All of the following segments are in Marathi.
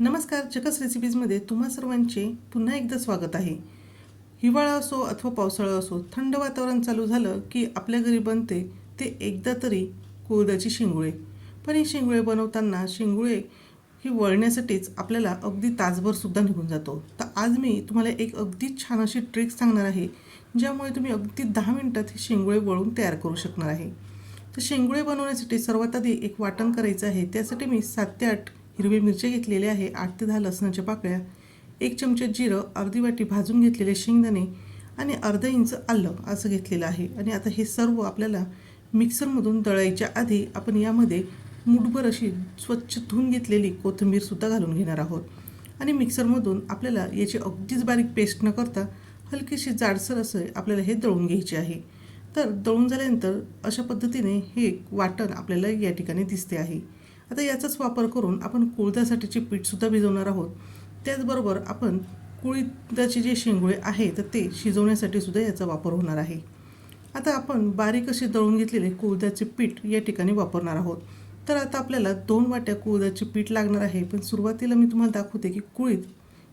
नमस्कार, चकस रेसिपीजमध्ये तुम्हा सर्वांचे पुन्हा एकदा स्वागत आहे. हिवाळा असो अथवा पावसाळा असो, थंड वातावरण चालू झालं की आपल्या घरी बनते ते एकदा तरी कुळथाची शेंगुळे. पण हे शेंगुळे बनवताना शेंगुळे ही वळण्यासाठीच आपल्याला अगदी तासभरसुद्धा निघून जातो. तर आज मी तुम्हाला एक अगदी छान अशी ट्रिक सांगणार आहे, ज्यामुळे तुम्ही अगदी 10 मिनिटात हे शेंगुळे वळून तयार करू शकणार आहे. तर शेंगुळे बनवण्यासाठी सर्वात आधी एक वाटण करायचं आहे. त्यासाठी मी 7 ते 8 हिरवी मिरच्या घेतलेल्या आहे, 8 ते 10 लसणाच्या पाकळ्या, 1 चमचा जिरं, अर्धी वाटी भाजून घेतलेले शेंगदाणे आणि अर्धा इंच आलं असं घेतलेलं आहे. आणि आता हे सर्व आपल्याला मिक्सरमधून दळायच्या आधी आपण यामध्ये मूठभर अशी स्वच्छ धुवून घेतलेली कोथिंबीरसुद्धा घालून घेणार आहोत. आणि मिक्सरमधून आपल्याला याची अगदीच बारीक पेस्ट न करता हलकीशी जाडसर असं आपल्याला हे दळून घ्यायचे आहे. तर दळून झाल्यानंतर अशा पद्धतीने हे वाटण आपल्याला या ठिकाणी दिसते आहे. आता याचाच वापर करून आपण कुळथासाठीचे पीठसुद्धा भिजवणार आहोत. त्याचबरोबर आपण कुळथाचे जे शेंगुळे आहे तर ते शिजवण्यासाठी सुद्धा याचा वापर होणार आहे. आता आपण बारीक असे दळून घेतलेले कुळथाचे पीठ या ठिकाणी वापरणार आहोत. तर आता आपल्याला 2 वाट्या कुळथाचे पीठ लागणार आहे. पण सुरुवातीला मी तुम्हाला दाखवते की कुळीथ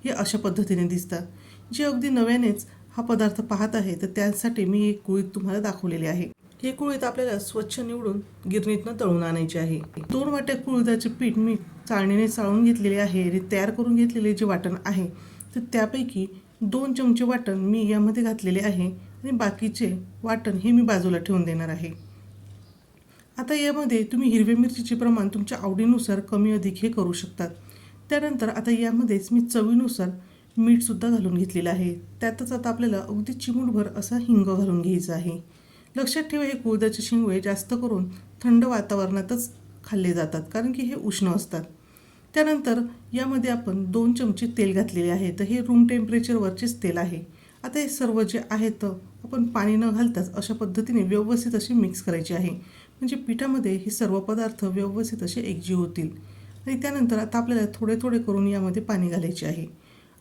हे अशा पद्धतीने दिसतात. जे अगदी नव्यानेच हा पदार्थ पाहत आहे तर त्यासाठी मी एक कुळीथ तुम्हाला दाखवलेली आहे. हे कुळीथ आपल्याला स्वच्छ निवडून गिरणीतनं दळून आणायचे आहे. 2 वाट्या कुळथाचे पीठ मी चाळणीने चाळून घेतलेले आहे. आणि तयार करून घेतलेले जे वाटण आहे तर त्यापैकी 2 चमचे वाटण मी यामध्ये घातलेले आहे आणि बाकीचे वाटण हे मी बाजूला ठेवून देणार आहे. आता यामध्ये तुम्ही हिरव्या मिरचीचे प्रमाण तुमच्या आवडीनुसार कमी अधिक हे करू शकतात. त्यानंतर आता यामध्येच मी चवीनुसार मीठसुद्धा घालून घेतलेलं आहे. त्यातच आता आपल्याला अगदी चिमूटभर असा हिंग घालून घ्यायचा आहे. लक्षात ठेवा, हे कुळथाचे शेंगुळे जास्त करून थंड वातावरणातच खाल्ले जातात, कारण की हे उष्ण असतात. त्यानंतर यामध्ये आपण 2 चमचे तेल घातलेले आहे. तर हे रूम टेम्परेचरवरचेच तेल आहे. आता हे सर्व जे आहे तर आपण पाणी न घालताच अशा पद्धतीने व्यवस्थित असे मिक्स करायचे आहे, म्हणजे पिठामध्ये हे सर्व पदार्थ व्यवस्थित असे एकजीव होतील. आणि त्यानंतर आता आपल्याला थोडे थोडे करून यामध्ये पाणी घालायचे आहे.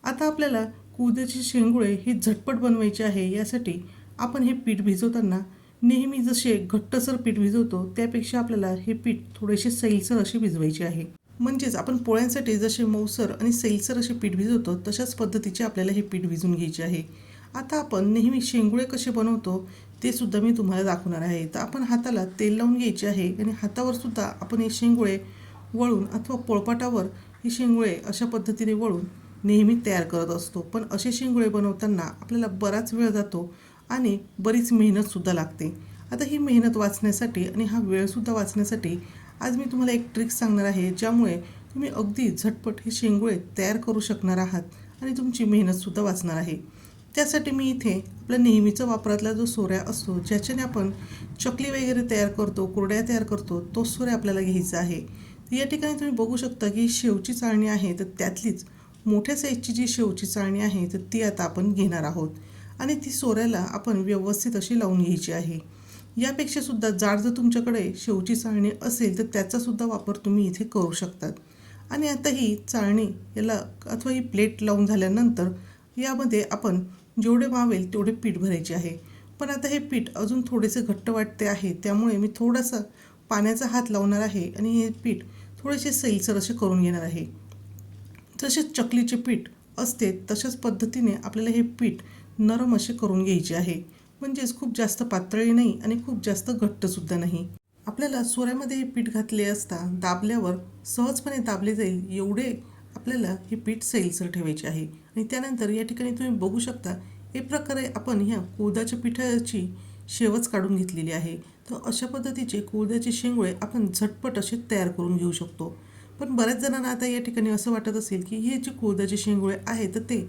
आता आपल्याला कुळथाचे शेंगुळे हे झटपट बनवायचे आहे. यासाठी आपण हे पीठ भिजवताना नेहमी जसे घट्टसर पीठ भिजवतो त्यापेक्षा आपल्याला हे पीठ थोडेसे सैलसर असे भिजवायचे आहे. म्हणजेच आपण पोळ्यांसाठी जसे मऊसर आणि सैलसर असे पीठ भिजवतो तशाच पद्धतीचे आपल्याला हे पीठ भिजवून घ्यायचे आहे. आता आपण नेहमी शेंगुळे कसे बनवतो ते सुद्धा मी तुम्हाला दाखवणार आहे. तर आपण हाताला तेल लावून घ्यायचे आहे आणि हातावर सुद्धा आपण हे शेंगुळे वळून अथवा पोळपाटावर हे शेंगुळे अशा पद्धतीने वळून नेहमी तयार करत असतो. पण असे शेंगुळे बनवताना आपल्याला बराच वेळ जातो आणि बरीच मेहनतसुद्धा लागते. आता ही मेहनत वाचण्यासाठी आणि हा वेळसुद्धा वाचण्यासाठी आज मी तुम्हाला एक ट्रिक सांगणार आहे, ज्यामुळे तुम्ही अगदी झटपट हे शेंगुळे तयार करू शकणार आहात आणि तुमची मेहनतसुद्धा वाचणार आहे. त्यासाठी मी इथे आपला नेहमीचा वापरातला जो सोऱ्या असतो, ज्याच्याने आपण चकली वगैरे तयार करतो, कुरड्या तयार करतो, तो सोऱ्या आपल्याला घ्यायचा आहे. तर या ठिकाणी तुम्ही बघू शकता की शेवची चाळणी आहे. तर त्यातलीच मोठ्या साईजची जी शेवची चाळणी आहे तर ती आता आपण घेणार आहोत आणि ती सोऱ्याला आपण व्यवस्थित अशी लावून घ्यायची आहे. यापेक्षा सुद्धा जाड जर तुमच्याकडे शेवची चाळणी असेल तर त्याचासुद्धा वापर तुम्ही इथे करू शकतात. आणि आता ही चाळणी याला अथवा ही प्लेट लावून झाल्यानंतर यामध्ये आपण जेवढे मावेल तेवढे पीठ भरायचे आहे. पण आता हे पीठ अजून थोडेसे घट्ट वाटते आहे, त्यामुळे मी थोडासा पाण्याचा हात लावणार आहे आणि हे पीठ थोडेसे सैलसर असे करून घेणार आहे. जसे चकलीचे पीठ असते तशाच पद्धतीने आपल्याला हे पीठ नरम असे करून घ्यायचे आहे. म्हणजेच खूप जास्त पातळी नाही आणि खूप जास्त घट्टसुद्धा नाही. आपल्याला सोऱ्यामध्ये हे पीठ घातले असता दाबल्यावर सहजपणे दाबले जाईल एवढे आपल्याला हे पीठ सैलसर ठेवायचे आहे. आणि त्यानंतर या ठिकाणी तुम्ही बघू शकता एक प्रकारे आपण ह्या कुळथाच्या पिठाची शेवच काढून घेतलेली आहे. तर अशा पद्धतीचे कुळथाचे शेंगुळे आपण झटपट असे तयार करून घेऊ शकतो. पण बऱ्याच जणांना आता या ठिकाणी असं वाटत असेल की हे जे कुळथाचे शेंगुळे आहे तर ते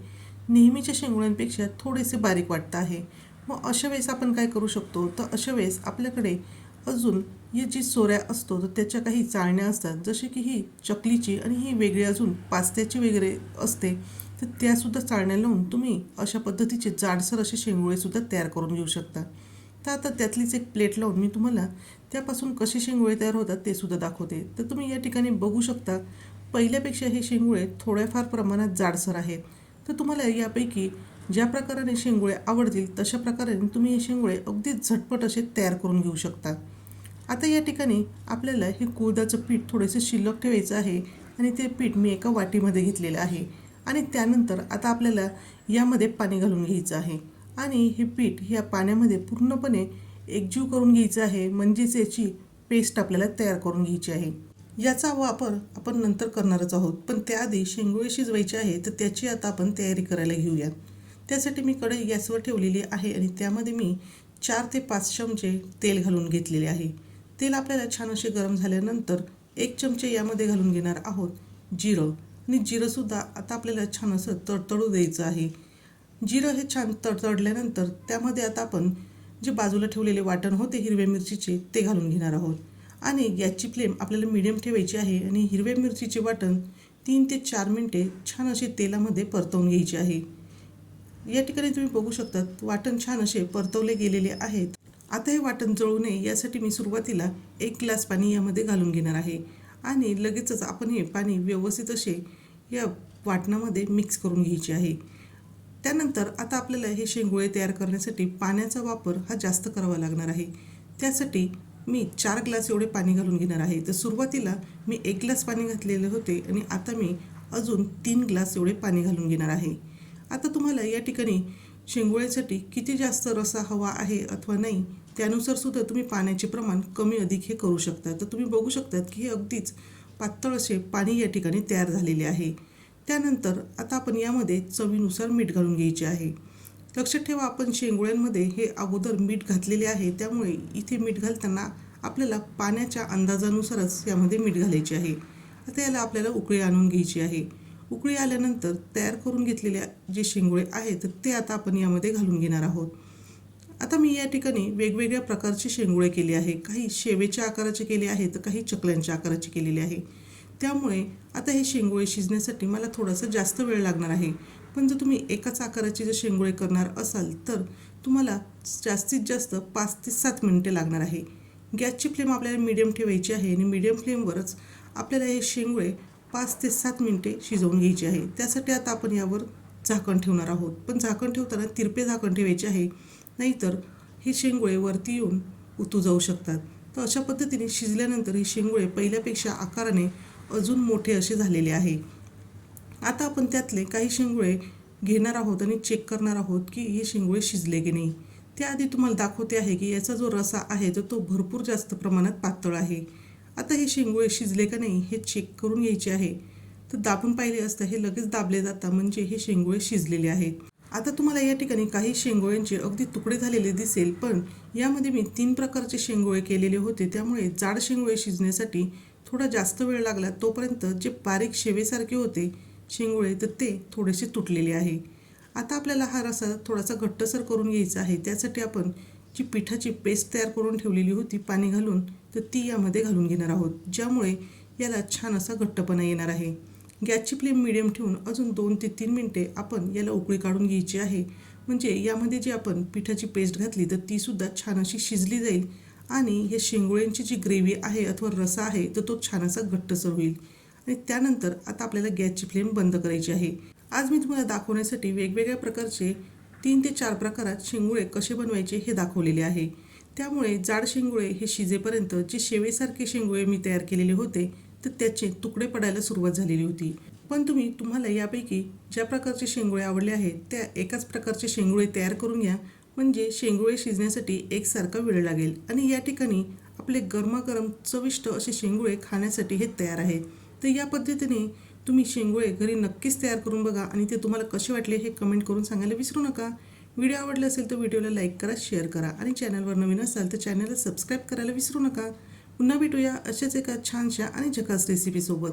नेहमीच्या शेंगुळ्यांपेक्षा थोडेसे बारीक वाटतं आहे. मग अशा वेळेस आपण काय करू शकतो, तर अशा वेळेस आपल्याकडे अजून ही जी सोऱ्या असतो तर त्याच्या काही चाळण्या असतात, जसे की ही चकलीची आणि ही वेगळी अजून पास्त्याची वगैरे असते. तर त्यासुद्धा चाळण्या लावून तुम्ही अशा पद्धतीचे जाडसर असे शेंगुळेसुद्धा तयार करून घेऊ शकता. तर आता त्यातलीच एक प्लेट लावून मी तुम्हाला त्यापासून कसे शेंगुळे तयार होतात ते सुद्धा दाखवते. तर तुम्ही या ठिकाणी बघू शकता पहिल्यापेक्षा हे शेंगुळे थोड्याफार प्रमाणात जाडसर आहेत. तर तुम्हाला यापैकी ज्या प्रकाराने शेंगुळे आवडतील तशा प्रकारे तुम्ही हे शेंगुळे अगदी झटपट असे तयार करून घेऊ शकता. आता या ठिकाणी आपल्याला हे कुळथाचं पीठ थोडेसे शिल्लक ठेवायचं आहे आणि ते पीठ मी एका वाटीमध्ये घेतलेलं आहे. आणि त्यानंतर आता आपल्याला यामध्ये पाणी घालून घ्यायचं आहे आणि हे पीठ या पाण्यामध्ये पूर्णपणे एकजीव करून घ्यायचं आहे, म्हणजेच याची पेस्ट आपल्याला तयार करून घ्यायची आहे. याचा वापर आपण नंतर करणारच आहोत, पण त्याआधी शेंगुळे शिजवायचे आहे, तर त्याची आता आपण तयारी करायला घेऊया. त्यासाठी मी कढई गॅसवर ठेवलेली आहे आणि त्यामध्ये मी 4 ते 5 चमचे तेल घालून घेतलेले आहे. तेल आपल्याला छान असे गरम झाल्यानंतर 1 चमचे यामध्ये घालून घेणार आहोत जिरं. आणि जिरंसुद्धा आता आपल्याला छान असं तडतडू द्यायचं आहे. जिरं हे छान तडतडल्यानंतर त्यामध्ये आता आपण जे बाजूला ठेवलेले वाटण होते हिरव्या मिरचीचे ते घालून घेणार आहोत. आणि गॅसची फ्लेम आपल्याला मीडियम ठेवायची आहे आणि हिरव्या मिरचीचे वाटण 3 ते 4 मिनटे छान असे तेलामध्ये परतवून घ्यायचे आहे. या ठिकाणी तुम्ही बघू शकता वाटण छान असे परतवले गेलेले आहेत. आता हे वाटण जळू नये यासाठी मी सुरुवातीला 1 ग्लास पाणी यामध्ये घालून घेणार आहे आणि लगेचच आपण हे पाणी व्यवस्थित असे या वाटणामध्ये मिक्स करून घ्यायचे आहे. त्यानंतर आता आपल्याला हे शेंगुळे तयार करण्यासाठी पाण्याचा वापर हा जास्त करावा लागणार आहे. त्यासाठी मी 4 ग्लास एवढे पाणी घालून घेणार आहे. तर सुरुवातीला मी 1 ग्लास पाणी घातलेले होते आणि आता मी अजून 3 ग्लास एवढे पाणी घालून घेणार आहे. आता तुम्हाला या ठिकाणी शेंगुळ्यासाठी किती जास्त रस्सा हवा आहे अथवा नाही त्यानुसार सुद्धा तुम्ही पाण्याचे प्रमाण कमी अधिक हे करू शकता. तर तुम्ही बघू शकतात की हे अगदीच पातळ असे पाणी या ठिकाणी तयार झालेले आहे. त्यानंतर आता आपण यामध्ये चवीनुसार मीठ घालून घ्यायचे आहे. लक्षात ठेवा आपण शेंगुळ्यांमध्ये हे अगोदर मीठ घातलेले आहे, त्यामुळे इथे मीठ घालताना आपल्याला पाण्याच्या अंदाजानुसारच यामध्ये मीठ घालायचे आहे. आता याला आपल्याला उकळी आणून घ्यायची आहे. उकळी आल्यानंतर तयार करून घेतलेल्या जे शेंगुळे आहेत ते आता आपण यामध्ये घालून घेणार आहोत. आता मी या ठिकाणी वेगवेगळ्या प्रकारचे शेंगुळे केले आहे. काही शेवेच्या आकाराचे केले आहेत तर काही चकल्यांच्या आकाराचे केलेले आहे. त्यामुळे आता हे शेंगुळे शिजण्यासाठी मला थोडासा जास्त वेळ लागणार आहे. पण जर तुम्ही एकाच आकाराचे जर शेंगुळे करणार असाल तर तुम्हाला जास्तीत जास्त 5 ते 7 मिनिटे लागणार आहे. गॅसची फ्लेम आपल्याला मीडियम ठेवायची आहे आणि मीडियम फ्लेमवरच आपल्याला हे शेंगुळे 5 ते 7 मिनिटे शिजवून घ्यायचे आहे. त्यासाठी आता आपण यावर झाकण ठेवणार आहोत. पण झाकण ठेवताना तिरपे झाकण ठेवायचे आहे, नाहीतर हे शेंगुळे वरती येऊन उतू जाऊ शकतात. तर अशा पद्धतीने शिजल्यानंतर हे शेंगुळे पहिल्यापेक्षा आकाराने अजून मोठे असे झालेले आहे. आता आपण त्यातले काही शेंगुळे घेणार आहोत आणि चेक करणार आहोत की हे शेंगुळे शिजले की नाही. त्याआधी तुम्हाला दाखवते आहे की याचा जो रसा आहे तर तो भरपूर जास्त प्रमाणात पातळ आहे. आता हे शेंगुळे शिजले का नाही हे चेक करून घ्यायचे आहे. तर दाबून पाहिले असता हे लगेच दाबले जातात, म्हणजे हे शेंगुळे शिजलेले आहेत. आता तुम्हाला या ठिकाणी काही शेंगुळ्यांचे अगदी तुकडे झालेले दिसेल, पण यामध्ये मी 3 प्रकारचे शेंगुळे केलेले होते, त्यामुळे जाड शेंगुळे शिजण्यासाठी थोडा जास्त वेळ लागला. तोपर्यंत जे बारीक शेवेसारखे होते शेंगुळे तर ते थोडेसे तुटलेले आहे. आता आपल्याला हा रसा थोडासा घट्टसर करून घ्यायचा आहे. त्यासाठी आपण जी पिठाची पेस्ट तयार करून ठेवलेली होती पाणी घालून तर ती यामध्ये घालून घेणार आहोत, ज्यामुळे याला छान असा घट्टपणा येणार आहे. गॅसची फ्लेम मीडियम ठेवून अजून 2 ते 3 मिनिटे आपण याला उकळी काढून घ्यायची आहे. म्हणजे यामध्ये जी आपण पिठाची पेस्ट घातली तर तीसुद्धा छान अशी शिजली जाईल आणि हे शेंगुळ्यांची जी ग्रेव्ही आहे अथवा रसा आहे तर तो छान असा घट्टसर होईल. आणि त्यानंतर आता आपल्याला गॅसची फ्लेम बंद करायची आहे. आज मी तुम्हाला दाखवण्यासाठी वेगवेगळ्या प्रकारचे 3 ते 4 प्रकारात शेंगुळे कसे बनवायचे हे दाखवलेले आहे. त्यामुळे जाड शेंगुळे हे शिजेपर्यंत जे शेवेसारखे शेंगुळे मी तयार केलेले होते तर त्याचे तुकडे पडायला सुरुवात झालेली होती. पण तुम्हाला यापैकी ज्या प्रकारचे शेंगुळे आवडले आहेत त्या एकाच प्रकारचे शेंगुळे तयार करून घ्या, म्हणजे शेंगुळे शिजण्यासाठी एकसारखा वेळ लागेल. आणि या ठिकाणी आपले गरमागरम चविष्ट असे शेंगुळे खाण्यासाठी हे तयार आहेत. तर या पद्धतीने तुम्ही शेंगुळे घरी नक्कीच तयार करून बघा आणि ते तुम्हाला कसे वाटले हे कमेंट करून सांगायला विसरू नका. व्हिडिओ आवडला असेल तर व्हिडिओला लाईक करा, शेअर करा आणि चॅनलवर नवीन असाल तर चॅनलला सबस्क्राईब करायला विसरू नका. पुन्हा भेटूया अशाच एका छानशा आणि झकास रेसिपीसोबत.